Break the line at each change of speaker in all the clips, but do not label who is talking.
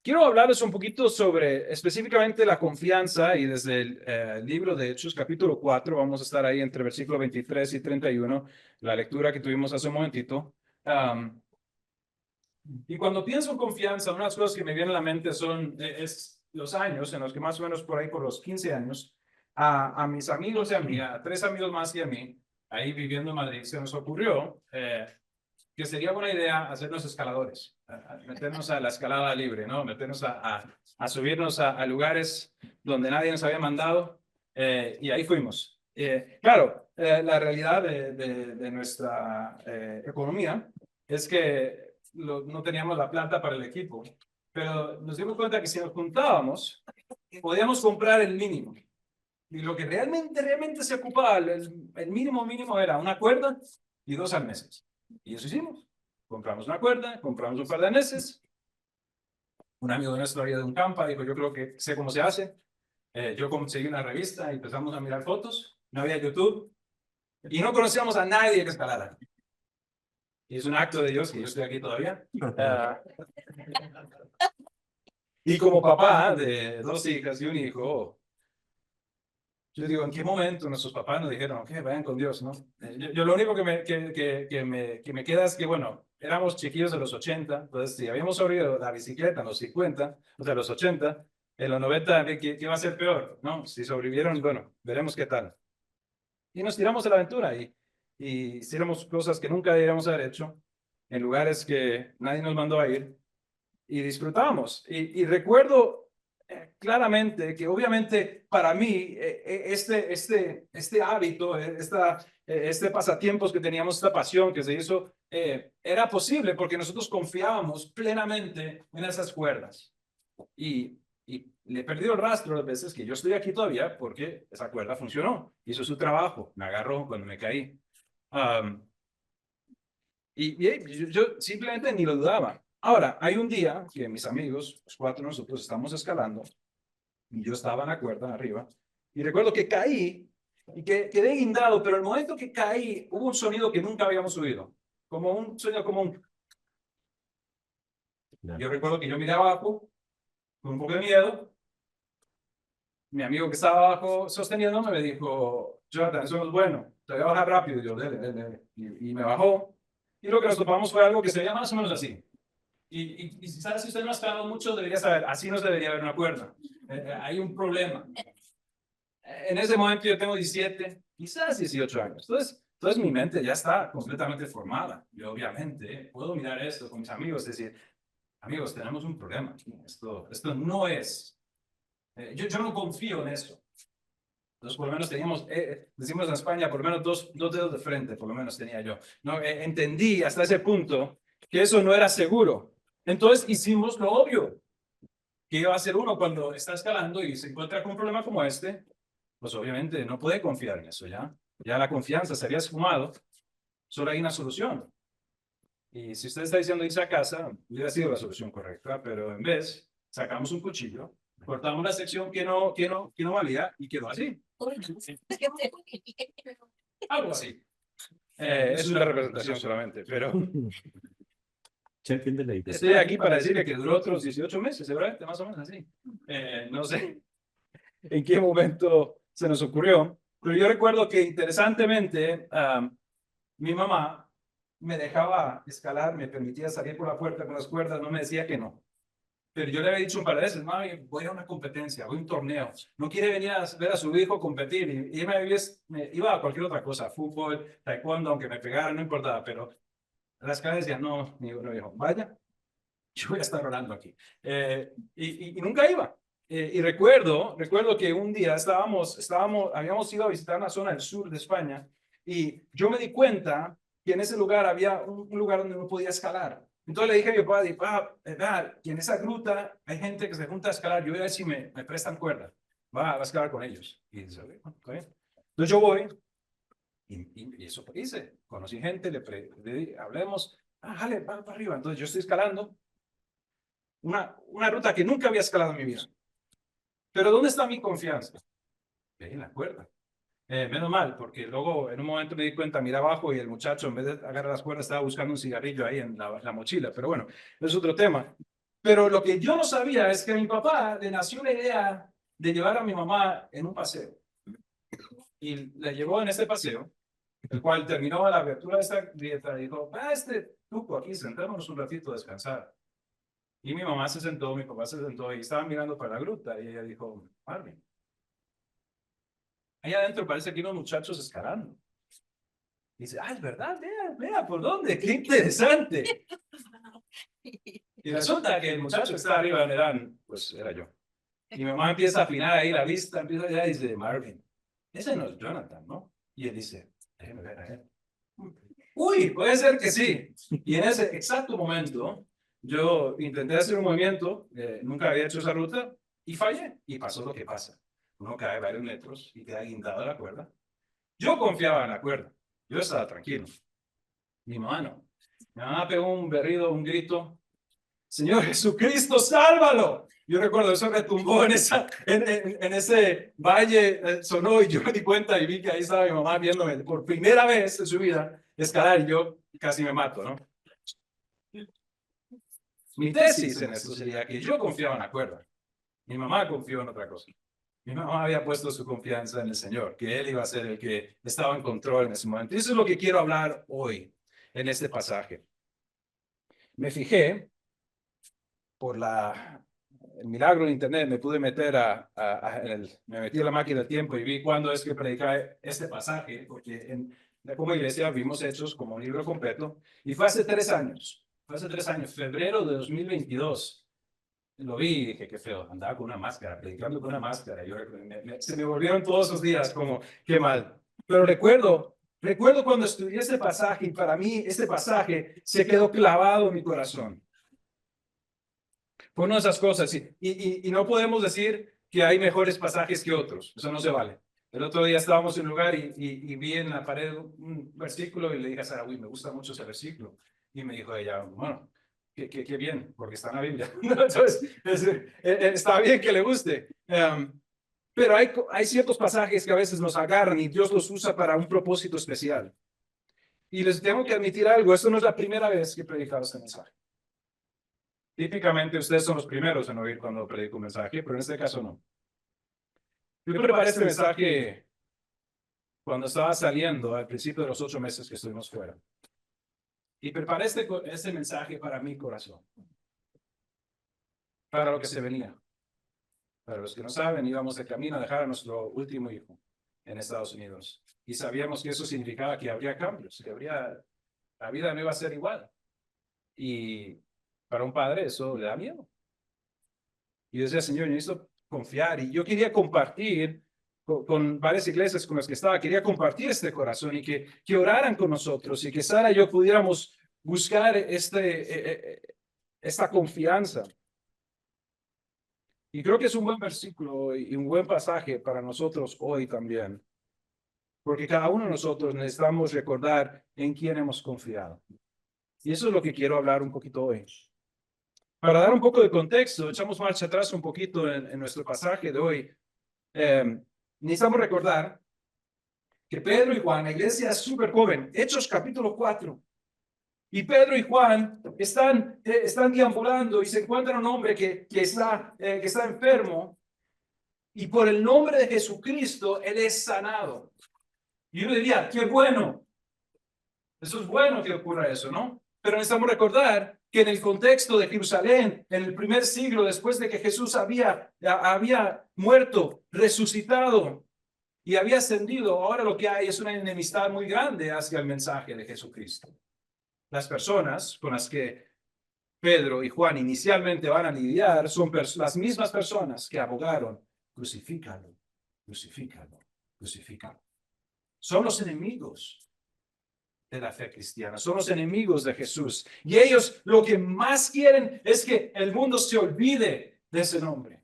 Quiero hablarles un poquito sobre específicamente la confianza y desde el libro de Hechos, capítulo 4, vamos a estar ahí entre versículo 23 y 31, la lectura que tuvimos hace un momentito. Y cuando pienso en confianza, una de las cosas que me viene a la mente es los años en los que más o menos por ahí, por los 15 años, a mis amigos y a mí, a tres amigos más y a mí, ahí viviendo en Madrid, se nos ocurrió que sería buena idea hacernos escaladores, meternos a la escalada libre, ¿no? Meternos a subirnos a lugares donde nadie nos había mandado y ahí fuimos. Claro, la realidad de nuestra economía es que no teníamos la plata para el equipo, pero nos dimos cuenta que si nos juntábamos, podíamos comprar el mínimo. Y lo que realmente se ocupaba, el mínimo era una cuerda y dos arneses. Y eso hicimos. Compramos una cuerda, compramos un par de arneses. Un amigo nuestro había de un campa, dijo, yo creo que sé cómo se hace. Yo conseguí una revista y empezamos a mirar fotos. No había YouTube. Y no conocíamos a nadie que escalara. Y es un acto de Dios que yo estoy aquí todavía. Y como papá de dos hijas y un hijo, yo digo, ¿en qué momento nuestros papás nos dijeron, ok, vayan con Dios, ¿no? Yo lo único que me queda es que, bueno, éramos chiquillos de los 80, entonces si habíamos sobrevivido la bicicleta en los 50, o sea, los 80, en los 90, ¿qué va a ser peor? ¿No? Si sobrevivieron, bueno, veremos qué tal. Y nos tiramos a la aventura y hicimos cosas que nunca deberíamos haber hecho, en lugares que nadie nos mandó a ir, y disfrutábamos. Y recuerdo claramente que obviamente para mí este hábito, este pasatiempos que teníamos, esta pasión que se hizo, era posible porque nosotros confiábamos plenamente en esas cuerdas. Y le he perdido el rastro las veces que yo estoy aquí todavía porque esa cuerda funcionó, hizo su trabajo, me agarró cuando me caí. Um, yo simplemente ni lo dudaba. Ahora, hay un día que mis amigos, los cuatro nosotros estamos escalando, y yo estaba en la cuerda arriba, y recuerdo que caí y que quedé guindado, pero el momento que caí hubo un sonido que nunca habíamos oído, como un sonido como un... Yo recuerdo que yo miré abajo con un poco de miedo, mi amigo que estaba abajo sosteniéndome me dijo, Jonathan, eso no es bueno, te voy a bajar rápido, y yo, dele, dele, dele. Y me bajó, y lo que nos topamos fue algo que se veía más o menos así. Y ¿sabes? Si usted no ha escalado mucho, debería saber, así no se debería haber una cuerda. Hay un problema. En ese momento yo tengo 17, quizás 18 años. Entonces mi mente ya está completamente formada. Yo obviamente puedo mirar esto con mis amigos, decir, amigos, tenemos un problema. Esto no es. Yo no confío en eso. Entonces, por lo menos teníamos, decimos en España, por lo menos dos dedos de frente, por lo menos tenía yo. No, entendí hasta ese punto que eso no era seguro. Entonces hicimos lo obvio. ¿Qué va a hacer uno cuando está escalando y se encuentra con un problema como este? Pues obviamente no puede confiar en eso ya. Ya la confianza se había esfumado. Solo hay una solución. Y si usted está diciendo irse a casa, hubiera sido la solución correcta, pero en vez, sacamos un cuchillo, cortamos la sección que no valía y quedó así. Algo así. Es una representación solamente, pero estoy aquí para decirle que duró otros 18 meses, seguramente, más o menos así. No sé en qué momento se nos ocurrió, pero yo recuerdo que interesantemente mi mamá me dejaba escalar, me permitía salir por la puerta con las cuerdas, no me decía que no. Pero yo le había dicho un par de veces, mami, voy a una competencia, voy a un torneo. No quiere venir a ver a su hijo competir. Y ella me iba a cualquier otra cosa, fútbol, taekwondo, aunque me pegaran, no importaba. Pero las caras decían, no, mi hijo, vaya, yo voy a estar orando aquí. Y nunca iba. Y recuerdo que un día habíamos ido a visitar una zona del sur de España y yo me di cuenta que en ese lugar había un lugar donde no podía escalar. Entonces le dije a mi papá, vea, que en esa gruta hay gente que se junta a escalar, yo voy a ver si me prestan cuerda, va a escalar con ellos. Y dice, okay. Entonces yo voy y eso hice, conocí gente, hablemos, jale, va para arriba. Entonces yo estoy escalando una ruta que nunca había escalado en mi vida. Pero ¿dónde está mi confianza? En la cuerda. Menos mal, porque luego en un momento me di cuenta, mira abajo y el muchacho en vez de agarrar las cuerdas estaba buscando un cigarrillo ahí en la mochila. Pero bueno, es otro tema. Pero lo que yo no sabía es que a mi papá le nació la idea de llevar a mi mamá en un paseo. Y la llevó en este paseo, el cual terminó a la apertura de esta dieta y dijo, este tuco aquí, sentémonos un ratito a descansar. Y mi mamá se sentó, mi papá se sentó y estaban mirando para la gruta y ella dijo, Marvin, allá adentro parece que hay unos muchachos escalando. Dice, es verdad, vea, ¿por dónde? ¡Qué interesante! Y resulta que el muchacho que estaba arriba pues era yo. Y mi mamá empieza a afinar ahí la vista, empieza ya y dice, Marvin, ese no es Jonathan, ¿no? Y él dice, déjeme ver a él. Uy, puede ser que sí. Y en ese exacto momento, yo intenté hacer un movimiento, nunca había hecho esa ruta, y fallé. Y pasó lo que pasa. Uno cae varios metros y queda guindado a la cuerda. Yo confiaba en la cuerda. Yo estaba tranquilo. Mi mamá no. Mi mamá pegó un berrido, un grito. Señor Jesucristo, sálvalo. Yo recuerdo, eso retumbó en ese valle, sonó y yo me di cuenta y vi que ahí estaba mi mamá viéndome por primera vez en su vida escalar y yo casi me mato, ¿no? Mi tesis en esto sería que yo confiaba en la cuerda. Mi mamá confió en otra cosa. Mi mamá había puesto su confianza en el Señor, que Él iba a ser el que estaba en control en ese momento. Y eso es lo que quiero hablar hoy en este pasaje. Me fijé por el milagro de internet, me pude meter me metí a la máquina del tiempo y vi cuándo es que predicaba este pasaje, porque como iglesia vimos Hechos como un libro completo, y fue hace 3 años, febrero de 2022. Lo vi y dije, qué feo, andaba con una máscara, predicando con una máscara. Se me volvieron todos esos días como, qué mal. Pero recuerdo cuando estudié este pasaje y para mí este pasaje se quedó clavado en mi corazón. Fue una de esas cosas y no podemos decir que hay mejores pasajes que otros. Eso no se vale. El otro día estábamos en un lugar y vi en la pared un versículo y le dije a Sara, uy, me gusta mucho ese versículo. Y me dijo ella, bueno, qué bien, porque está en la Biblia. Entonces, está bien que le guste. Pero hay ciertos pasajes que a veces nos agarran y Dios los usa para un propósito especial. Y les tengo que admitir algo, esto no es la primera vez que he predicado este mensaje. Típicamente ustedes son los primeros en oír cuando predico un mensaje, pero en este caso no. Yo preparé este mensaje cuando estaba saliendo al principio de los 8 meses que estuvimos fuera. Y preparé este mensaje para mi corazón. Para lo que se venía. Para los que no saben, íbamos de camino a dejar a nuestro último hijo en Estados Unidos. Y sabíamos que eso significaba que habría cambios, que la vida no iba a ser igual. Y para un padre eso le da miedo. Y yo decía, Señor, yo necesito confiar. Y yo quería compartir con varias iglesias con las que estaba, quería compartir este corazón y que oraran con nosotros y que Sara y yo pudiéramos buscar esta confianza. Y creo que es un buen versículo y un buen pasaje para nosotros hoy también. Porque cada uno de nosotros necesitamos recordar en quién hemos confiado. Y eso es lo que quiero hablar un poquito hoy. Para dar un poco de contexto, echamos marcha atrás un poquito en nuestro pasaje de hoy. Necesitamos recordar que Pedro y Juan, la iglesia es súper joven, Hechos capítulo 4. Y Pedro y Juan están deambulando y se encuentran un hombre que está enfermo. Y por el nombre de Jesucristo, él es sanado. Y uno diría, qué bueno. Eso es bueno que ocurra eso, ¿no? Pero necesitamos recordar que en el contexto de Jerusalén, en el primer siglo, después de que Jesús había muerto, resucitado y había ascendido, ahora lo que hay es una enemistad muy grande hacia el mensaje de Jesucristo. Las personas con las que Pedro y Juan inicialmente van a lidiar son las mismas personas que abogaron, crucifícalo, crucifícalo, crucifícalo. Son los enemigos de la fe cristiana, son los enemigos de Jesús. Y ellos lo que más quieren es que el mundo se olvide de ese nombre.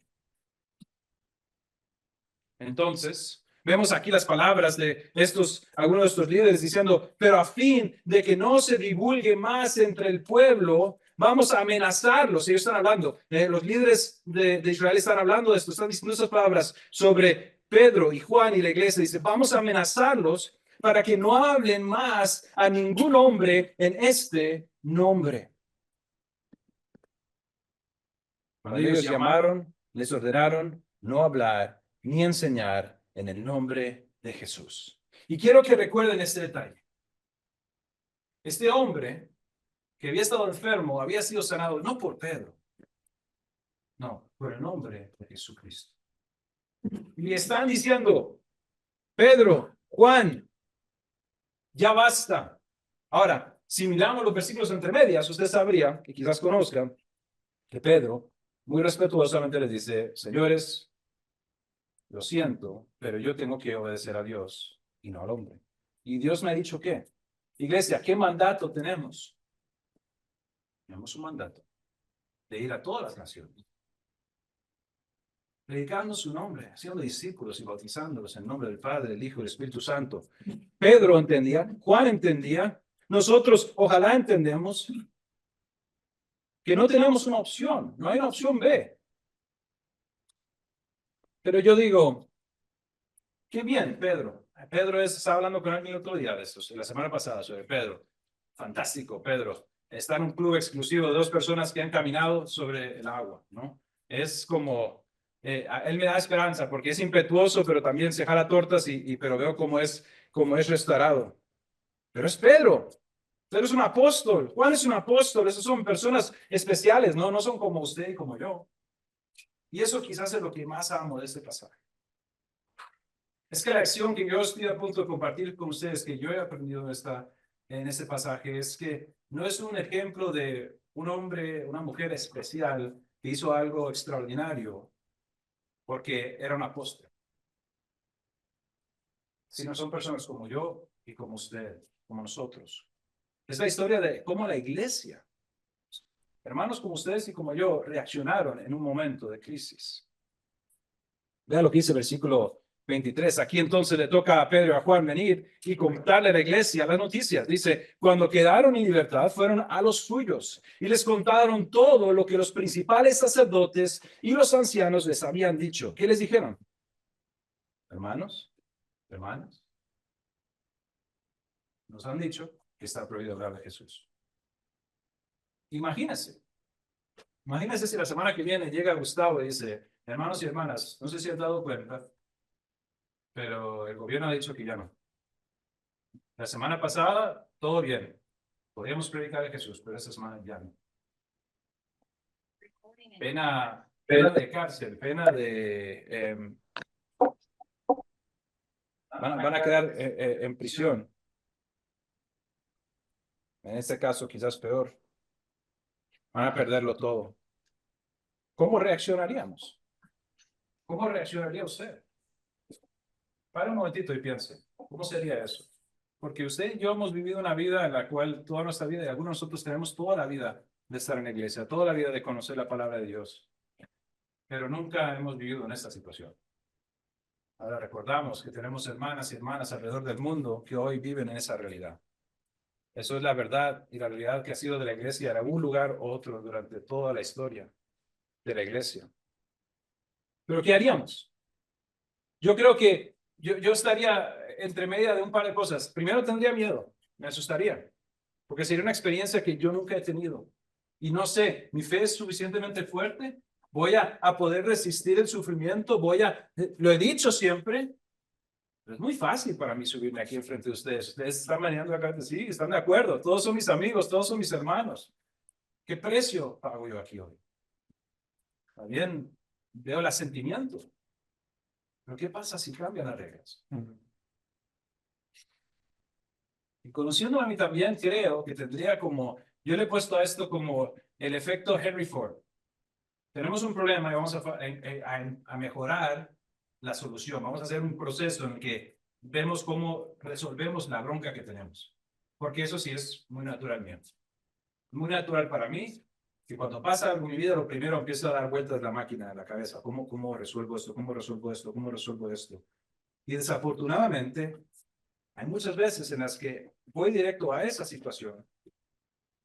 Entonces, vemos aquí las palabras de algunos de estos líderes diciendo, pero a fin de que no se divulgue más entre el pueblo, vamos a amenazarlos. Ellos están hablando, los líderes de Israel están hablando de esto, están diciendo esas palabras sobre Pedro y Juan y la iglesia. Dice, vamos a amenazarlos para que no hablen más a ningún hombre en este nombre. Cuando ellos llamaron, les ordenaron no hablar ni enseñar en el nombre de Jesús. Y quiero que recuerden este detalle. Este hombre que había estado enfermo había sido sanado no por Pedro, no, por el nombre de Jesucristo. Y le están diciendo, Pedro, Juan, ya basta. Ahora, si miramos los versículos entre medias, usted sabría, que quizás conozcan, que Pedro, muy respetuosamente les dice, señores, lo siento, pero yo tengo que obedecer a Dios y no al hombre. Y Dios me ha dicho qué. Iglesia, ¿qué mandato tenemos? Tenemos un mandato de ir a todas las naciones, predicando su nombre, haciendo discípulos y bautizándolos en nombre del Padre, del Hijo y del Espíritu Santo. Pedro entendía, Juan entendía, nosotros ojalá entendemos que no tenemos una opción, no hay una opción B. Pero yo digo, qué bien, Pedro. Pedro estaba hablando con alguien el otro día de esto, la semana pasada, sobre Pedro. Fantástico, Pedro. Está en un club exclusivo de dos personas que han caminado sobre el agua, ¿no? Es como, él me da esperanza porque es impetuoso, pero también se jala tortas pero veo cómo es restaurado. Pero es Pedro. Pedro es un apóstol. Juan es un apóstol. Esos son personas especiales, ¿no? No son como usted y como yo. Y eso quizás es lo que más amo de este pasaje. Es que la acción que yo estoy a punto de compartir con ustedes, que yo he aprendido en este pasaje, es que no es un ejemplo de un hombre, una mujer especial que hizo algo extraordinario porque era un apóstol, sino son personas como yo y como usted, como nosotros. Es la historia de cómo la iglesia, hermanos como ustedes y como yo, reaccionaron en un momento de crisis. Vean lo que dice el versículo 23. Aquí entonces le toca a Pedro y a Juan venir y contarle a la iglesia las noticias. Dice, cuando quedaron en libertad, fueron a los suyos y les contaron todo lo que los principales sacerdotes y los ancianos les habían dicho. ¿Qué les dijeron? Hermanos, hermanas, nos han dicho que está prohibido hablar de Jesús. Imagínense. Imagínense si la semana que viene llega Gustavo y dice, hermanos y hermanas, no sé si han dado cuenta, pero el gobierno ha dicho que ya no. La semana pasada, todo bien. Podríamos predicar a Jesús, pero esta semana ya no. Pena de cárcel, pena de... van a quedar en prisión. En este caso, quizás peor. Van a perderlo todo. ¿Cómo reaccionaríamos? ¿Cómo reaccionaría usted? Para un momentito y piense, ¿cómo sería eso? Porque usted y yo hemos vivido una vida en la cual toda nuestra vida, y algunos de nosotros tenemos toda la vida de estar en la iglesia, toda la vida de conocer la palabra de Dios, pero nunca hemos vivido en esta situación. Ahora recordamos que tenemos hermanas y hermanas alrededor del mundo que hoy viven en esa realidad. Eso es la verdad y la realidad que ha sido de la iglesia en algún lugar u otro durante toda la historia de la iglesia. Pero ¿qué haríamos? Yo creo que yo estaría entre media de un par de cosas. Primero tendría miedo, me asustaría, porque sería una experiencia que yo nunca he tenido. Y no sé, mi fe es suficientemente fuerte, voy a poder resistir el sufrimiento, lo he dicho siempre, pero es muy fácil para mí subirme aquí enfrente de ustedes. Ustedes están manejando acá, sí, están de acuerdo, todos son mis amigos, todos son mis hermanos. ¿Qué precio pago yo aquí hoy? También veo el asentimiento. Pero ¿qué pasa si cambian las reglas? Y conociendo a mí también, creo que tendría yo le he puesto a esto como el efecto Henry Ford. Tenemos un problema y vamos a mejorar la solución. Vamos a hacer un proceso en el que vemos cómo resolvemos la bronca que tenemos. Porque eso sí es muy natural mío. Muy natural para mí, que cuando pasa algo en mi vida, lo primero empiezo a dar vueltas la máquina en la cabeza. ¿Cómo resuelvo esto? ¿Cómo resuelvo esto? ¿Cómo resuelvo esto? Y desafortunadamente, hay muchas veces en las que voy directo a esa situación.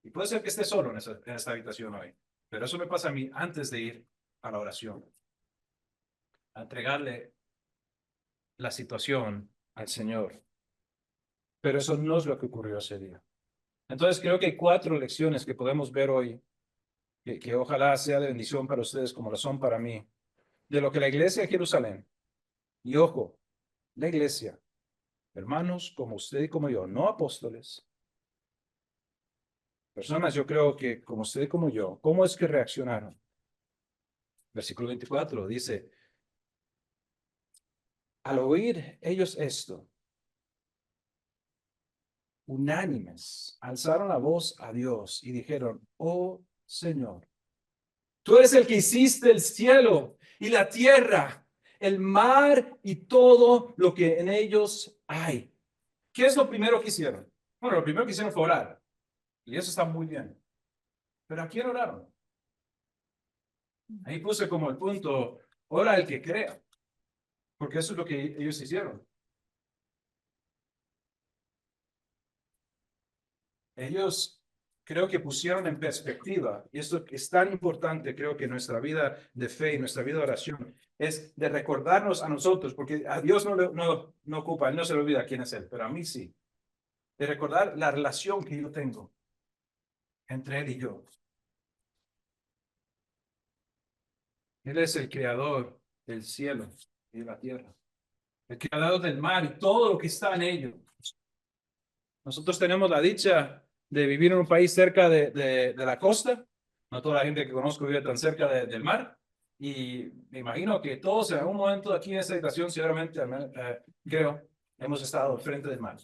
Y puede ser que esté solo en esta habitación hoy. Pero eso me pasa a mí antes de ir a la oración. A entregarle la situación al Señor. Pero eso no es lo que ocurrió ese día. Entonces creo que hay 4 lecciones que podemos ver hoy que ojalá sea de bendición para ustedes como lo son para mí, de lo que la iglesia de Jerusalén, y ojo, la iglesia, hermanos como usted y como yo, no apóstoles, personas yo creo que como usted y como yo, ¿cómo es que reaccionaron? Versículo 24 dice, al oír ellos esto, unánimes, alzaron la voz a Dios y dijeron, oh Señor, tú eres el que hiciste el cielo y la tierra, el mar y todo lo que en ellos hay. ¿Qué es lo primero que hicieron? Bueno, lo primero que hicieron fue orar. Y eso está muy bien. ¿Pero a quién oraron? Ahí puse como el punto, ora el que crea. Porque eso es lo que ellos hicieron. Ellos creo que pusieron en perspectiva, y esto es tan importante, creo que nuestra vida de fe y nuestra vida de oración, es de recordarnos a nosotros, porque a Dios no ocupa, Él no se le olvida quién es Él, pero a mí sí, de recordar la relación que yo tengo entre Él y yo. Él es el creador del cielo y de la tierra, el creador del mar y todo lo que está en ello. Nosotros tenemos la dicha de vivir en un país cerca de la costa. No toda la gente que conozco vive tan cerca del mar. Y me imagino que todos en algún momento aquí en esta habitación, seguramente, creo, hemos estado frente del mar.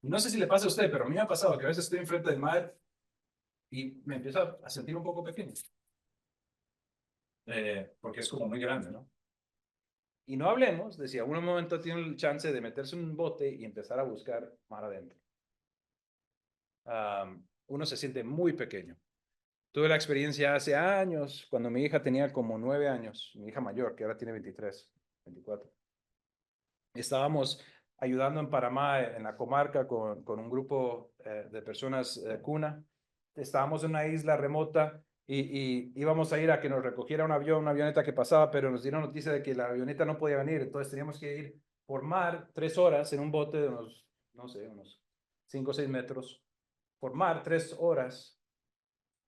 No sé si le pasa a usted, pero a mí me ha pasado que a veces estoy enfrente del mar y me empiezo a sentir un poco pequeño. Porque es como muy grande, ¿no? Y no hablemos de si a algún momento tiene el chance de meterse en un bote y empezar a buscar mar adentro. Uno se siente muy pequeño. Tuve la experiencia hace años, cuando mi hija tenía como 9 años, mi hija mayor, que ahora tiene 23, 24. Estábamos ayudando en Panamá, en la comarca, con un grupo de personas cuna. Estábamos en una isla remota y íbamos a ir a que nos recogiera un avión, una avioneta que pasaba, pero nos dieron noticia de que la avioneta no podía venir, entonces teníamos que ir por mar 3 horas en un bote de unos, no sé, unos 5 o 6 metros, por mar 3 horas.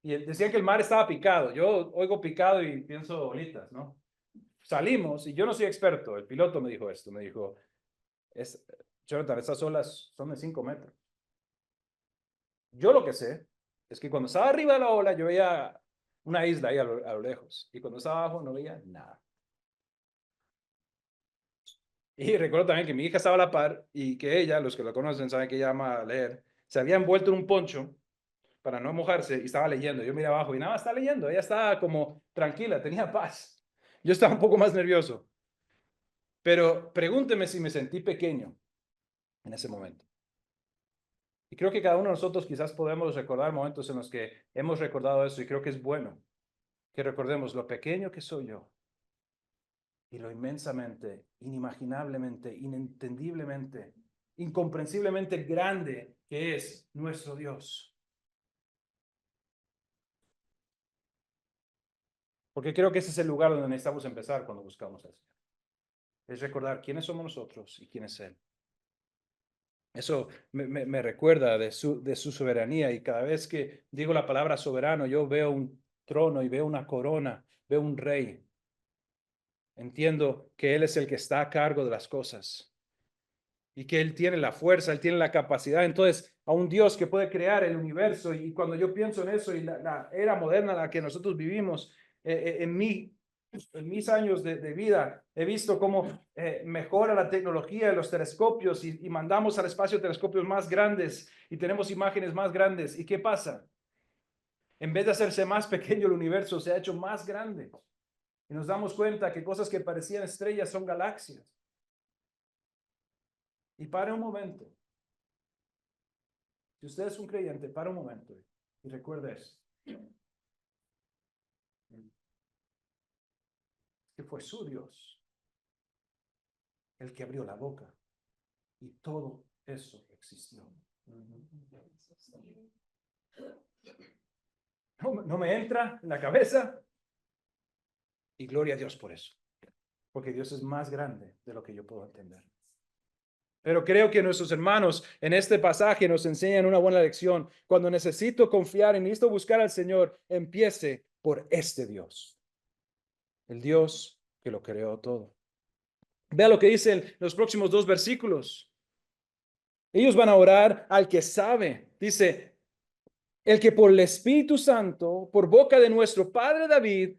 Y decían que el mar estaba picado. Yo oigo picado y pienso bolitas, ¿no? Salimos y yo no soy experto. El piloto me dijo esto. Me dijo, Jonathan, estas olas son de 5 metros. Yo lo que sé es que cuando estaba arriba de la ola yo veía una isla ahí a lo lejos. Y cuando estaba abajo no veía nada. Y recuerdo también que mi hija estaba a la par y que ella, los que la conocen saben que ella ama leer, se había envuelto en un poncho para no mojarse y estaba leyendo. Yo miré abajo y nada, está leyendo. Ella estaba como tranquila, tenía paz. Yo estaba un poco más nervioso. Pero pregúnteme si me sentí pequeño en ese momento. Y creo que cada uno de nosotros quizás podemos recordar momentos en los que hemos recordado eso y creo que es bueno que recordemos lo pequeño que soy yo y lo inmensamente, inimaginablemente, inentendiblemente, incomprensiblemente grande que es nuestro Dios. Porque creo que ese es el lugar donde necesitamos empezar cuando buscamos al Señor. Es recordar quiénes somos nosotros y quién es Él. Eso me recuerda de su soberanía y cada vez que digo la palabra soberano, yo veo un trono y veo una corona, veo un rey. Entiendo que Él es el que está a cargo de las cosas y que Él tiene la fuerza, Él tiene la capacidad. Entonces, a un Dios que puede crear el universo y cuando yo pienso en eso y la era moderna en la que nosotros vivimos, en mis años de vida, he visto cómo mejora la tecnología de los telescopios y mandamos al espacio telescopios más grandes y tenemos imágenes más grandes. ¿Y qué pasa? En vez de hacerse más pequeño el universo, se ha hecho más grande. Y nos damos cuenta que cosas que parecían estrellas son galaxias. Y para un momento. Si usted es un creyente, para un momento y recuerde esto. Que fue su Dios el que abrió la boca y todo eso existió. No me entra en la cabeza y gloria a Dios por eso. Porque Dios es más grande de lo que yo puedo entender. Pero creo que nuestros hermanos en este pasaje nos enseñan una buena lección. Cuando necesito confiar y necesito buscar al Señor, empiece por este Dios, el Dios que lo creó todo. Vea lo que dicen los próximos 2 versículos. Ellos van a orar al que sabe. Dice, el que por el Espíritu Santo, por boca de nuestro padre David,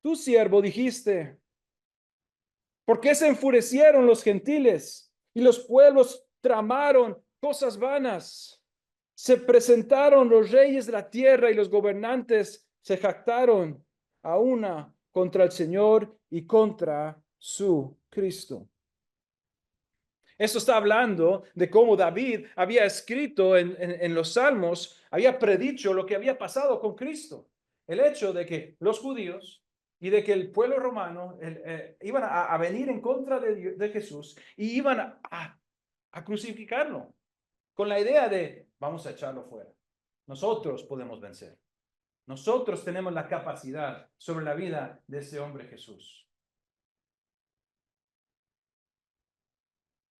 tu siervo dijiste, ¿por qué se enfurecieron los gentiles y los pueblos tramaron cosas vanas? Se presentaron los reyes de la tierra y los gobernantes se jactaron a una contra el Señor y contra su Cristo. Esto está hablando de cómo David había escrito en los Salmos, había predicho lo que había pasado con Cristo. El hecho de que los judíos y de que el pueblo romano iban a venir en contra de Jesús y iban a crucificarlo con la idea de vamos a echarlo fuera. Nosotros podemos vencer. Nosotros tenemos la capacidad sobre la vida de ese hombre Jesús.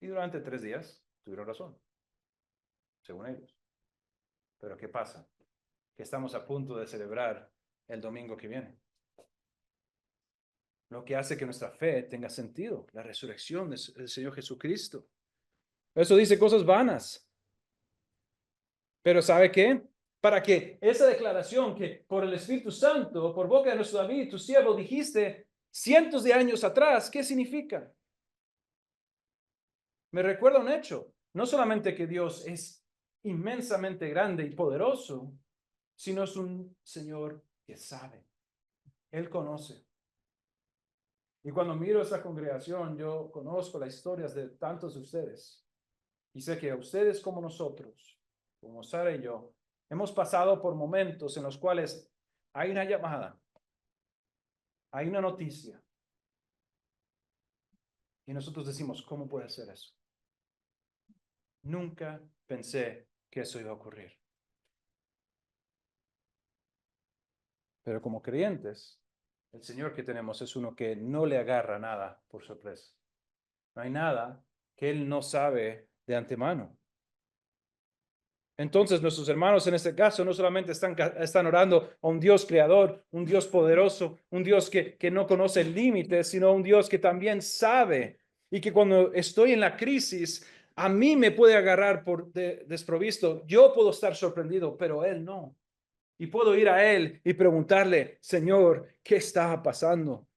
Y durante 3 días tuvieron razón, según ellos. Pero ¿qué pasa? Que estamos a punto de celebrar el domingo que viene. Lo que hace que nuestra fe tenga sentido, la resurrección del Señor Jesucristo. Eso dice cosas vanas. Pero ¿sabe qué? Para que esa declaración que por el Espíritu Santo, por boca de nuestro David, tu siervo, dijiste cientos de años atrás, ¿qué significa? Me recuerda un hecho, no solamente que Dios es inmensamente grande y poderoso, sino es un Señor que sabe, Él conoce. Y cuando miro esa congregación, yo conozco las historias de tantos de ustedes. Y sé que ustedes como nosotros, como Sara y yo, hemos pasado por momentos en los cuales hay una llamada, hay una noticia. Y nosotros decimos, ¿cómo puede ser eso? Nunca pensé que eso iba a ocurrir. Pero como creyentes, el Señor que tenemos es uno que no le agarra nada por sorpresa. No hay nada que Él no sabe de antemano. Entonces nuestros hermanos en este caso no solamente están orando a un Dios creador, un Dios poderoso, un Dios que no conoce límites, sino un Dios que también sabe y que cuando estoy en la crisis, a mí me puede agarrar por desprovisto. Yo puedo estar sorprendido, pero Él no. Y puedo ir a Él y preguntarle, Señor, ¿qué está pasando?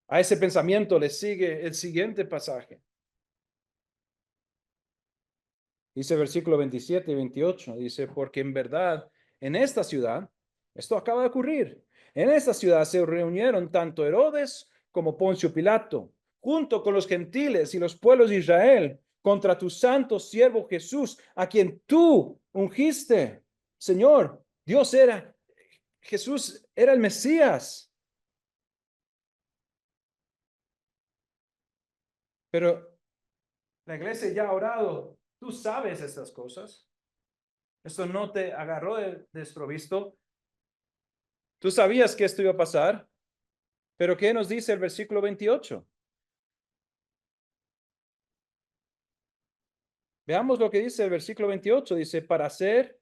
A ese pensamiento le sigue el siguiente pasaje. Dice versículo 27 y 28, dice, porque en verdad en esta ciudad, esto acaba de ocurrir, en esta ciudad se reunieron tanto Herodes como Poncio Pilato, junto con los gentiles y los pueblos de Israel, contra tu santo siervo Jesús, a quien tú ungiste. Señor, Jesús era el Mesías. Pero la iglesia ya ha orado. Tú sabes estas cosas. Esto no te agarró de desprovisto. Tú sabías que esto iba a pasar. Pero ¿qué nos dice el versículo 28? Veamos lo que dice el versículo 28. Dice, para hacer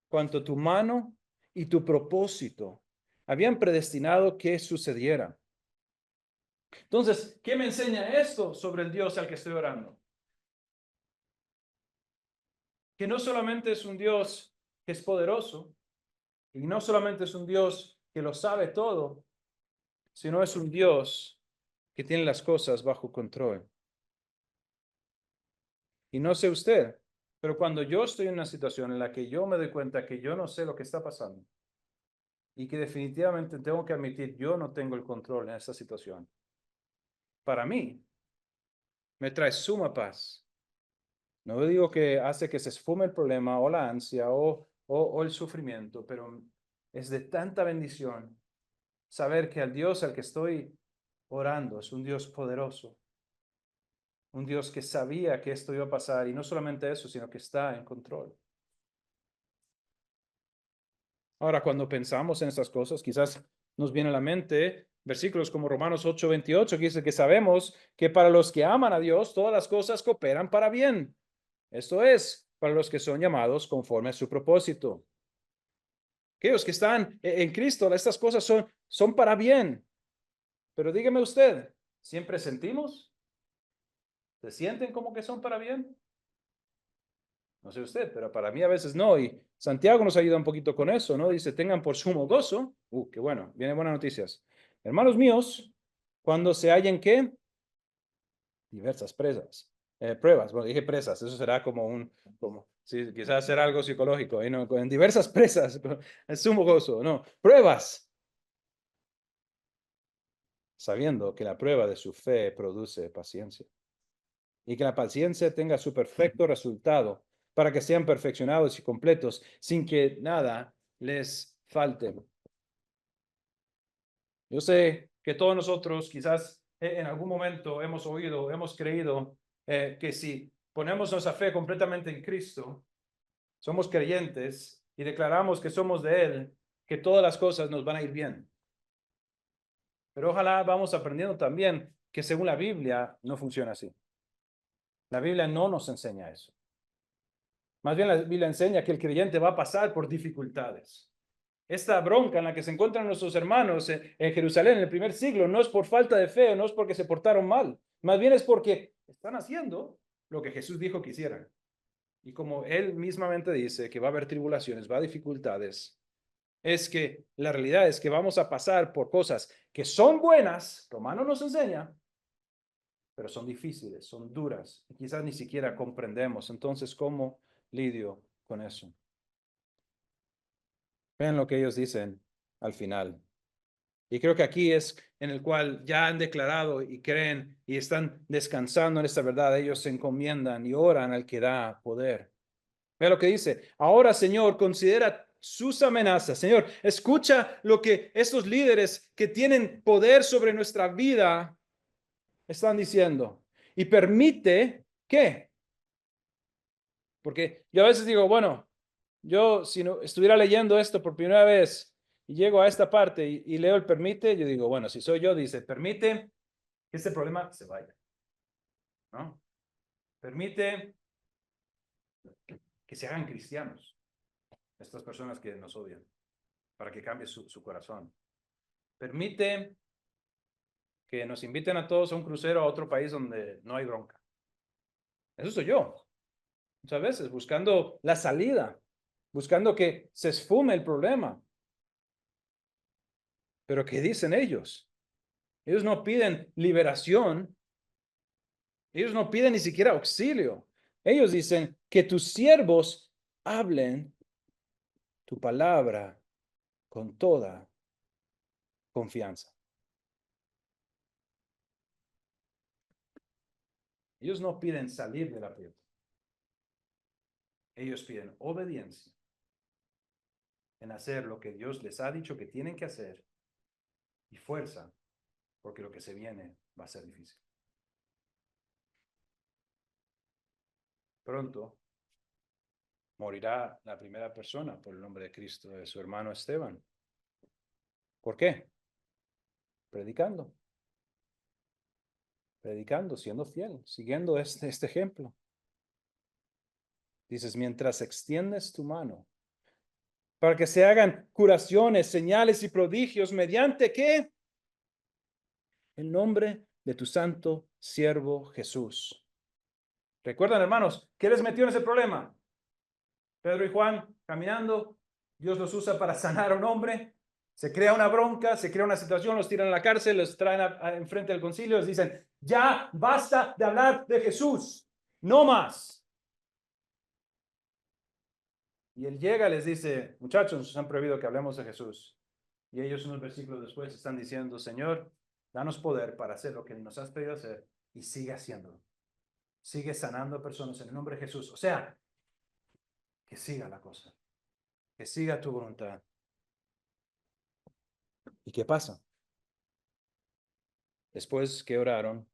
cuanto tu mano y tu propósito habían predestinado que sucediera. Entonces, ¿qué me enseña esto sobre el Dios al que estoy orando? Que no solamente es un Dios que es poderoso, y no solamente es un Dios que lo sabe todo, sino es un Dios que tiene las cosas bajo control. Y no sé usted, pero cuando yo estoy en una situación en la que yo me doy cuenta que yo no sé lo que está pasando y que definitivamente tengo que admitir yo no tengo el control en esta situación, para mí me trae suma paz. No digo que hace que se esfume el problema o la ansia o el sufrimiento, pero es de tanta bendición saber que al Dios al que estoy orando es un Dios poderoso, un Dios que sabía que esto iba a pasar y no solamente eso, sino que está en control. Ahora, cuando pensamos en estas cosas, quizás nos viene a la mente versículos como Romanos 8:28, que dice que sabemos que para los que aman a Dios, todas las cosas cooperan para bien. Esto es, para los que son llamados conforme a su propósito. Aquellos que están en Cristo, estas cosas son para bien. Pero dígame usted, ¿siempre sentimos? ¿Se sienten como que son para bien? No sé usted, pero para mí a veces no. Y Santiago nos ayuda un poquito con eso, ¿no? Dice, tengan por sumo gozo. Qué bueno, vienen buenas noticias. Hermanos míos, cuando se hallen, ¿qué? Diversas pruebas. Bueno, dije presas, eso será sí, quizás será algo psicológico, ¿no? En diversas presas, el sumo gozo, no, pruebas, sabiendo que la prueba de su fe produce paciencia y que la paciencia tenga su perfecto resultado para que sean perfeccionados y completos sin que nada les falte. Yo sé que todos nosotros quizás en algún momento hemos oído, hemos creído que si ponemos nuestra fe completamente en Cristo, somos creyentes y declaramos que somos de Él, que todas las cosas nos van a ir bien. Pero ojalá vamos aprendiendo también que según la Biblia no funciona así. La Biblia no nos enseña eso. Más bien la Biblia enseña que el creyente va a pasar por dificultades. Esta bronca en la que se encuentran nuestros hermanos en Jerusalén en el primer siglo no es por falta de fe, no es porque se portaron mal, más bien es porque están haciendo lo que Jesús dijo que hicieran. Y como él mismamente dice que va a haber tribulaciones, va a haber dificultades, es que la realidad es que vamos a pasar por cosas que son buenas, Romano nos enseña, pero son difíciles, son duras, y quizás ni siquiera comprendemos. Entonces, ¿cómo lidio con eso? Vean lo que ellos dicen al final. Y creo que aquí es en el cual ya han declarado y creen y están descansando en esta verdad. Ellos se encomiendan y oran al que da poder. Vea lo que dice. Ahora, Señor, considera sus amenazas. Señor, escucha lo que estos líderes que tienen poder sobre nuestra vida están diciendo. Y permite que, porque yo a veces digo, bueno, yo si no estuviera leyendo esto por primera vez y llego a esta parte y leo el permite, yo digo, bueno, si soy yo, dice, permite que este problema se vaya, ¿no? Permite que se hagan cristianos, estas personas que nos odian, para que cambie su corazón. Permite que nos inviten a todos a un crucero a otro país donde no hay bronca. Eso soy yo, muchas veces, buscando la salida, buscando que se esfume el problema. Pero ¿qué dicen ellos? Ellos no piden liberación, ellos no piden ni siquiera auxilio. Ellos dicen que tus siervos hablen tu palabra con toda confianza. Ellos no piden salir del aprieto. Ellos piden obediencia en hacer lo que Dios les ha dicho que tienen que hacer y fuerza, porque lo que se viene va a ser difícil. Pronto morirá la primera persona por el nombre de Cristo, de su hermano Esteban. ¿Por qué? Predicando. Predicando, siendo fiel, siguiendo este ejemplo. Dices, mientras extiendes tu mano para que se hagan curaciones, señales y prodigios, ¿mediante qué? El nombre de tu santo siervo Jesús. ¿Recuerdan, hermanos, qué les metió en ese problema? Pedro y Juan caminando, Dios los usa para sanar a un hombre, se crea una bronca, se crea una situación, los tiran a la cárcel, los traen enfrente del concilio, les dicen, ya basta de hablar de Jesús, no más. Y él llega y les dice, muchachos, nos han prohibido que hablemos de Jesús. Y ellos unos versículos después están diciendo, Señor, danos poder para hacer lo que nos has pedido hacer y sigue haciéndolo. Sigue sanando a personas en el nombre de Jesús. O sea, que siga la cosa, que siga tu voluntad. ¿Y qué pasa? Después que oraron,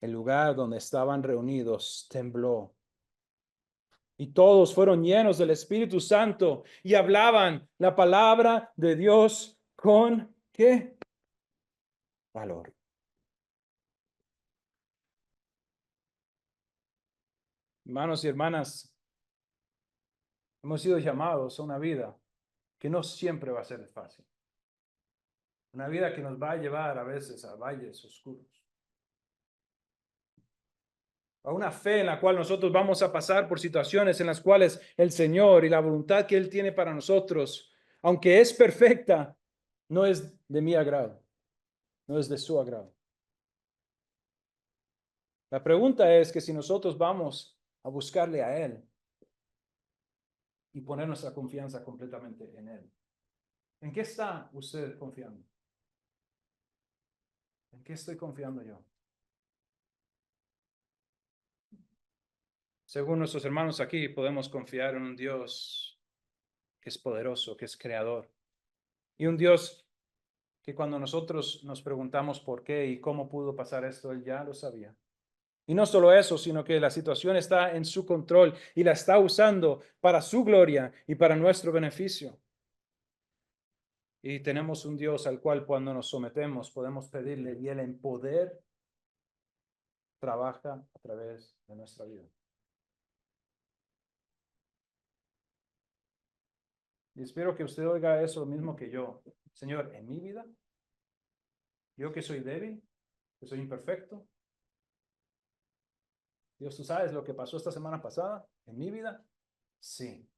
el lugar donde estaban reunidos tembló. Y todos fueron llenos del Espíritu Santo y hablaban la palabra de Dios con ¿qué? valor. Hermanos y hermanas, hemos sido llamados a una vida que no siempre va a ser fácil. Una vida que nos va a llevar a veces a valles oscuros. A una fe en la cual nosotros vamos a pasar por situaciones en las cuales el Señor y la voluntad que Él tiene para nosotros, aunque es perfecta, no es de mi agrado, no es de su agrado. La pregunta es que si nosotros vamos a buscarle a Él y poner nuestra confianza completamente en Él, ¿en qué está usted confiando? ¿En qué estoy confiando yo? Según nuestros hermanos aquí, podemos confiar en un Dios que es poderoso, que es creador. Y un Dios que cuando nosotros nos preguntamos por qué y cómo pudo pasar esto, Él ya lo sabía. Y no solo eso, sino que la situación está en su control y la está usando para su gloria y para nuestro beneficio. Y tenemos un Dios al cual cuando nos sometemos podemos pedirle y Él en poder trabaja a través de nuestra vida. Y espero que usted oiga eso lo mismo que yo. Señor, en mi vida, yo que soy débil, que soy imperfecto, Dios, tú sabes lo que pasó esta semana pasada en mi vida. Sí,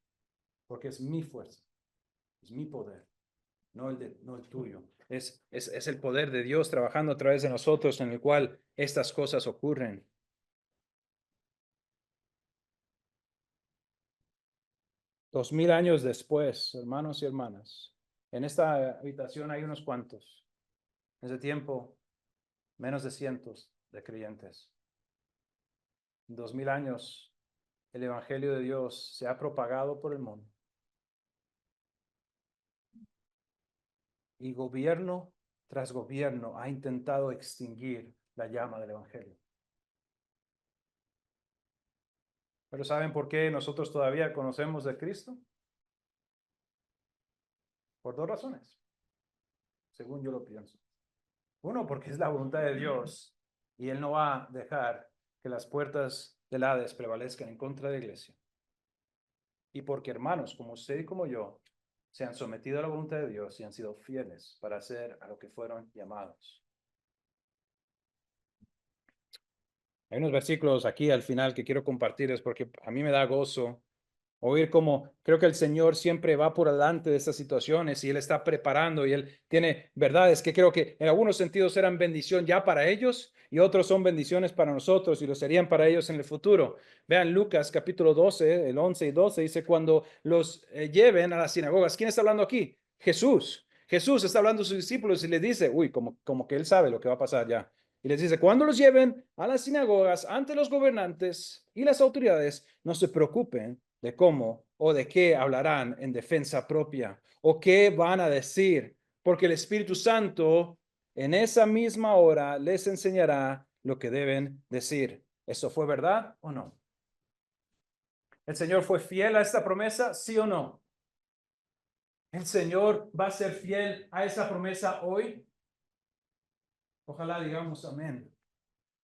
porque es mi fuerza, es mi poder, no el tuyo. Es el poder de Dios trabajando a través de nosotros en el cual estas cosas ocurren. 2000 años después, hermanos y hermanas, en esta habitación hay unos cuantos. En ese tiempo, menos de cientos de creyentes. En 2000 años, el Evangelio de Dios se ha propagado por el mundo. Y gobierno tras gobierno ha intentado extinguir la llama del Evangelio. Pero ¿saben por qué nosotros todavía conocemos de Cristo? Por dos razones, según yo lo pienso. Uno, porque es la voluntad de Dios y Él no va a dejar que las puertas del Hades prevalezcan en contra de la iglesia. Y porque hermanos como usted y como yo se han sometido a la voluntad de Dios y han sido fieles para hacer a lo que fueron llamados. Hay unos versículos aquí al final que quiero compartirles porque a mí me da gozo oír cómo creo que el Señor siempre va por delante de estas situaciones y Él está preparando y Él tiene verdades que creo que en algunos sentidos eran bendición ya para ellos y otros son bendiciones para nosotros y lo serían para ellos en el futuro. Vean Lucas capítulo 12, el 11 y 12, dice cuando los lleven a las sinagogas. ¿Quién está hablando aquí? Jesús. Jesús está hablando a sus discípulos y les dice, uy, como que Él sabe lo que va a pasar ya. Y les dice, cuando los lleven a las sinagogas ante los gobernantes y las autoridades, no se preocupen de cómo o de qué hablarán en defensa propia o qué van a decir, porque el Espíritu Santo en esa misma hora les enseñará lo que deben decir. ¿Eso fue verdad o no? ¿El Señor fue fiel a esta promesa? ¿Sí o no? ¿El Señor va a ser fiel a esa promesa hoy? Ojalá digamos amén.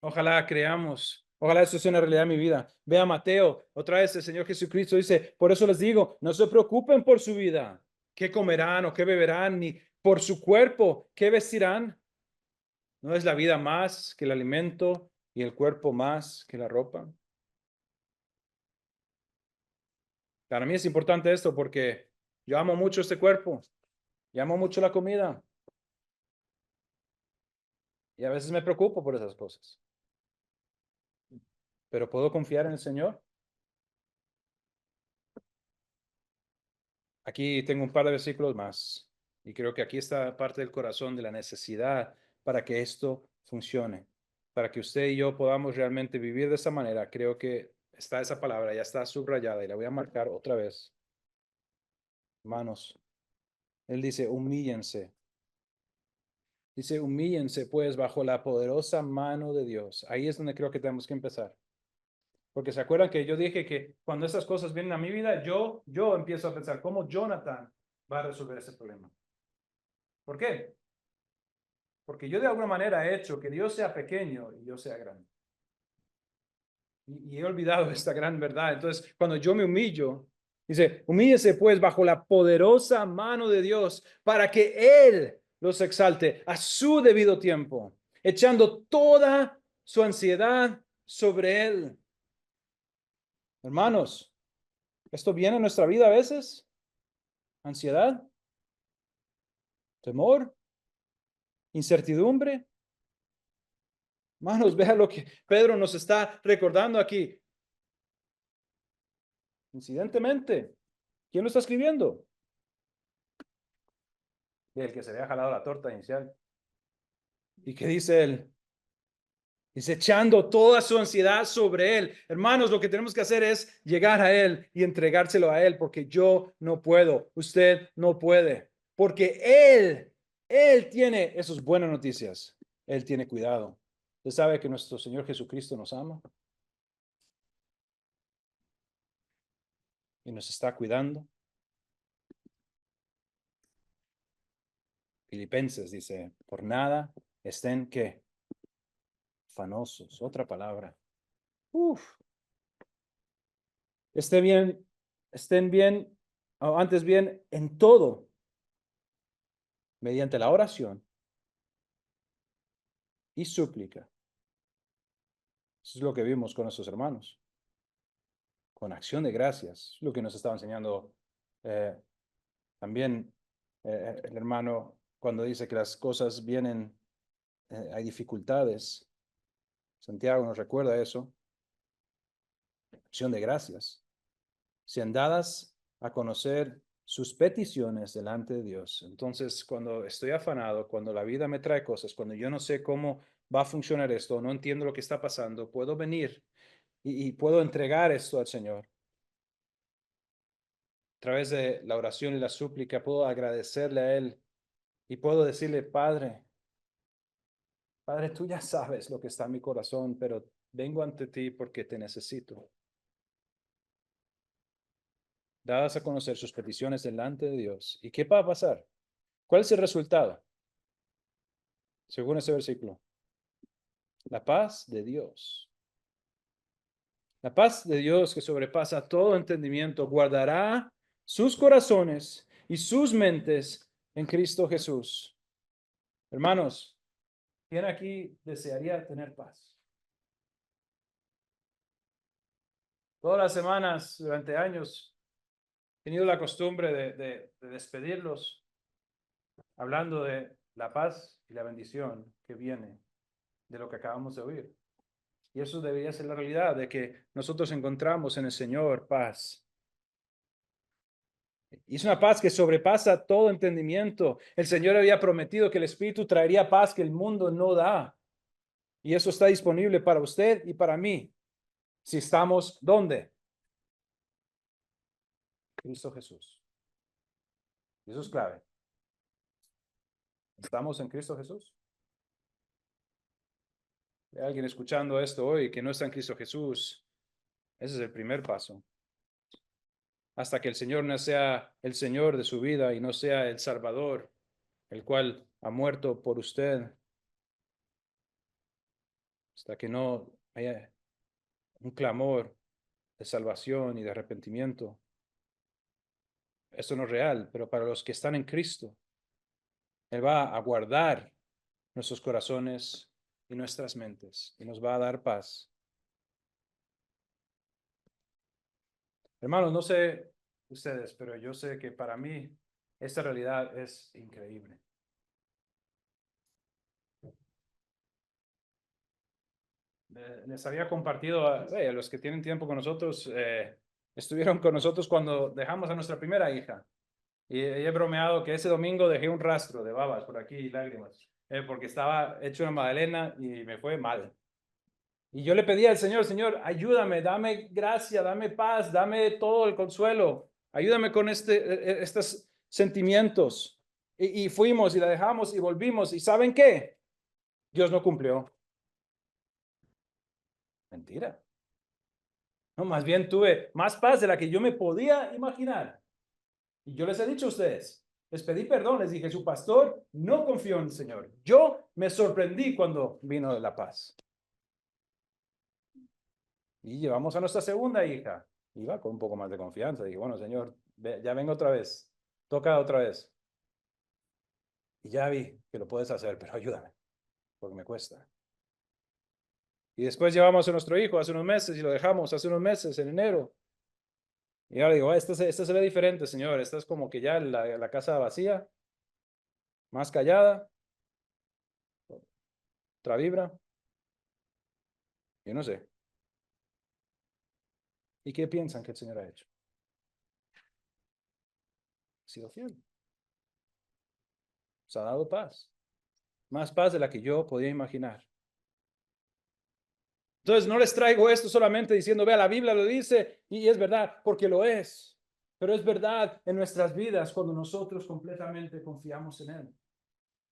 Ojalá creamos. Ojalá eso sea una realidad en mi vida. Vea Mateo, otra vez el Señor Jesucristo dice, por eso les digo, no se preocupen por su vida, qué comerán o qué beberán, ni por su cuerpo, qué vestirán. ¿No es la vida más que el alimento y el cuerpo más que la ropa? Para mí es importante esto porque yo amo mucho este cuerpo, y amo mucho la comida, y a veces me preocupo por esas cosas. Pero ¿puedo confiar en el Señor? Aquí tengo un par de versículos más y creo que aquí está parte del corazón de la necesidad para que esto funcione, para que usted y yo podamos realmente vivir de esa manera. Creo que está esa palabra, ya está subrayada y la voy a marcar otra vez. Hermanos, él dice, humíllense. Dice, humíllense pues bajo la poderosa mano de Dios. Ahí es donde creo que tenemos que empezar. Porque se acuerdan que yo dije que cuando esas cosas vienen a mi vida, yo empiezo a pensar cómo Jonathan va a resolver ese problema. ¿Por qué? porque yo de alguna manera he hecho que Dios sea pequeño y yo sea grande. Y he olvidado esta gran verdad. Entonces, cuando yo me humillo, dice, humíllese pues bajo la poderosa mano de Dios para que Él los exalte a su debido tiempo, echando toda su ansiedad sobre Él. Hermanos, ¿esto viene en nuestra vida a veces? ¿Ansiedad? ¿Temor? ¿Incertidumbre? Hermanos, vean lo que Pedro nos está recordando aquí. Incidentemente, ¿quién lo está escribiendo? El que se había jalado la torta inicial. ¿Y qué dice él? Dice, echando toda su ansiedad sobre él. Hermanos, lo que tenemos que hacer es llegar a él y entregárselo a él, porque yo no puedo, usted no puede, porque él tiene esas buenas noticias. Él tiene cuidado. Usted sabe que nuestro Señor Jesucristo nos ama y nos está cuidando. Filipenses dice, por nada estén que afanosos, otra palabra. Uf. Estén bien, o antes bien, en todo, mediante la oración y súplica. Eso es lo que vimos con nuestros hermanos, con acción de gracias, lo que nos estaba enseñando eh, también el hermano cuando dice que las cosas vienen, hay dificultades. Santiago nos recuerda eso, acción de gracias. Sean dadas a conocer sus peticiones delante de Dios. Entonces, cuando estoy afanado, cuando la vida me trae cosas, cuando yo no sé cómo va a funcionar esto, no entiendo lo que está pasando, puedo venir y puedo entregar esto al Señor. A través de la oración y la súplica, puedo agradecerle a Él y puedo decirle, Padre, Padre, tú ya sabes lo que está en mi corazón, pero vengo ante ti porque te necesito. Dadas a conocer sus peticiones delante de Dios. ¿Y qué va a pasar? ¿Cuál es el resultado? Según ese versículo, la paz de Dios. La paz de Dios que sobrepasa todo entendimiento guardará sus corazones y sus mentes en Cristo Jesús. Hermanos, ¿quién aquí desearía tener paz? Todas las semanas, durante años, he tenido la costumbre de despedirlos hablando de la paz y la bendición que viene de lo que acabamos de oír. Y eso debería ser la realidad, de que nosotros encontramos en el Señor paz. Y es una paz que sobrepasa todo entendimiento. El Señor había prometido que el Espíritu traería paz que el mundo no da. Y eso está disponible para usted y para mí. Si estamos, ¿dónde? Cristo Jesús. Eso es clave. ¿Estamos en Cristo Jesús? Hay alguien escuchando esto hoy que no está en Cristo Jesús. Ese es el primer paso. Hasta que el Señor no sea el Señor de su vida y no sea el Salvador, el cual ha muerto por usted. Hasta que no haya un clamor de salvación y de arrepentimiento. Esto no es real, pero para los que están en Cristo, Él va a guardar nuestros corazones y nuestras mentes y nos va a dar paz. Hermanos, no sé ustedes, pero yo sé que para mí esta realidad es increíble. Les había compartido a los que tienen tiempo con nosotros, estuvieron con nosotros cuando dejamos a nuestra primera hija. Y he bromeado que ese domingo dejé un rastro de babas por aquí y lágrimas, porque estaba hecho una magdalena y me fue mal. Y yo le pedí al Señor, Señor, ayúdame, dame gracia, dame paz, dame todo el consuelo, ayúdame con estos sentimientos. Y fuimos y la dejamos y volvimos. ¿Y saben qué? Dios no cumplió. Mentira. No, más bien tuve más paz de la que yo me podía imaginar. Y yo les he dicho a ustedes, Les pedí perdón, les dije, su pastor no confió en el Señor. Yo me sorprendí cuando vino la paz. Y llevamos a nuestra segunda hija. Iba con un poco más de confianza. Dije, bueno, Señor, ya vengo otra vez. Toca otra vez. Y ya vi que lo puedes hacer, pero ayúdame, porque me cuesta. Y después llevamos a nuestro hijo hace unos meses y lo dejamos hace unos meses, en enero. Y ahora digo, esta se ve diferente, Señor. Esta es como que ya la casa vacía, más callada, otra vibra. Yo no sé. ¿Y qué piensan que el Señor ha hecho? Ha sido fiel. Nos ha dado paz. Más paz de la que yo podía imaginar. Entonces no les traigo esto solamente diciendo, vea, la Biblia lo dice y es verdad, porque lo es. Pero es verdad en nuestras vidas cuando nosotros completamente confiamos en Él.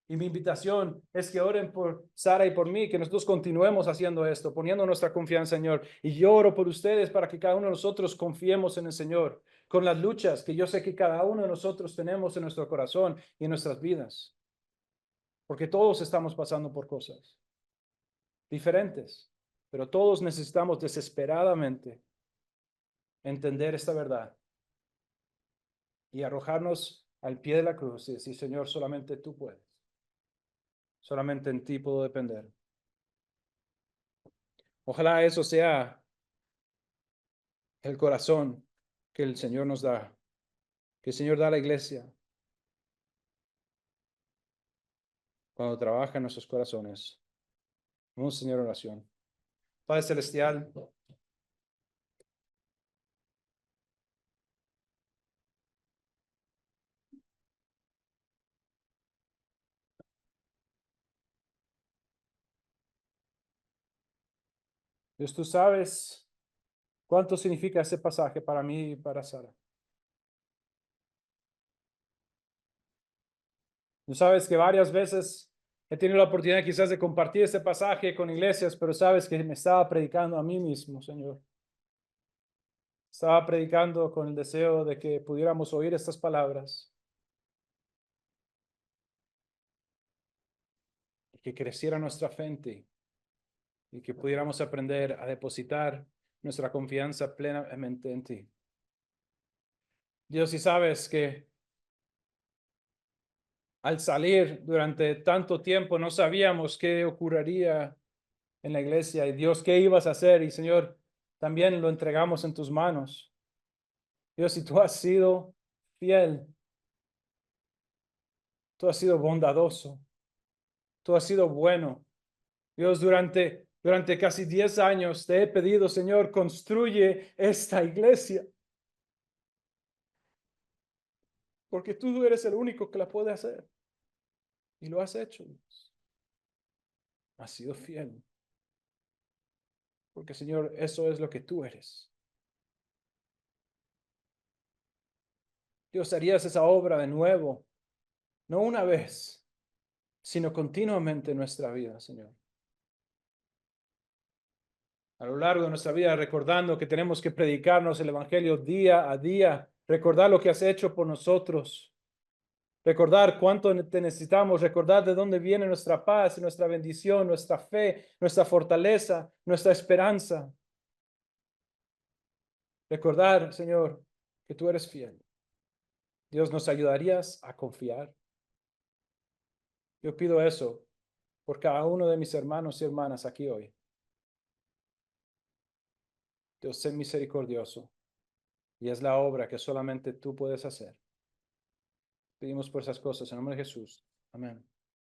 Y mi invitación es que oren por Sara y por mí, que nosotros continuemos haciendo esto, poniendo nuestra confianza en el Señor. Y yo oro por ustedes para que cada uno de nosotros confiemos en el Señor, con las luchas que yo sé que cada uno de nosotros tenemos en nuestro corazón y en nuestras vidas. Porque todos estamos pasando por cosas diferentes, pero todos necesitamos desesperadamente entender esta verdad y arrojarnos al pie de la cruz y decir, Señor, solamente tú puedes. Solamente en ti puedo depender. Ojalá eso sea el corazón que el Señor nos da, que el Señor da a la iglesia cuando trabaja en nuestros corazones. Vamos, Señor, oración. Padre Celestial, Dios, tú sabes cuánto significa ese pasaje para mí y para Sara. Tú sabes que varias veces he tenido la oportunidad quizás de compartir este pasaje con iglesias, pero sabes que me estaba predicando a mí mismo, Señor. Estaba predicando con el deseo de que pudiéramos oír estas palabras y que creciera nuestra fe en ti y que pudiéramos aprender a depositar nuestra confianza plenamente en ti. Dios, si sabes que al salir durante tanto tiempo no sabíamos qué ocurriría en la iglesia y Dios, qué ibas a hacer y Señor, también lo entregamos en tus manos. Dios, si tú has sido fiel, tú has sido bondadoso, tú has sido bueno. Dios, durante casi 10 años te he pedido, Señor, construye esta iglesia. Porque tú eres el único que la puede hacer. Y lo has hecho, Dios. Has sido fiel. Porque, Señor, eso es lo que tú eres. Dios, harías esa obra de nuevo, no una vez, sino continuamente en nuestra vida, Señor. A lo largo de nuestra vida, recordando que tenemos que predicarnos el Evangelio día a día, recordar lo que has hecho por nosotros, recordar cuánto te necesitamos, recordar de dónde viene nuestra paz, nuestra bendición, nuestra fe, nuestra fortaleza, nuestra esperanza. Recordar, Señor, que tú eres fiel. Dios, ¿nos ayudarías a confiar? Yo pido eso por cada uno de mis hermanos y hermanas aquí hoy. Dios, sé misericordioso y es la obra que solamente tú puedes hacer. Pedimos por esas cosas en nombre de Jesús. Amén.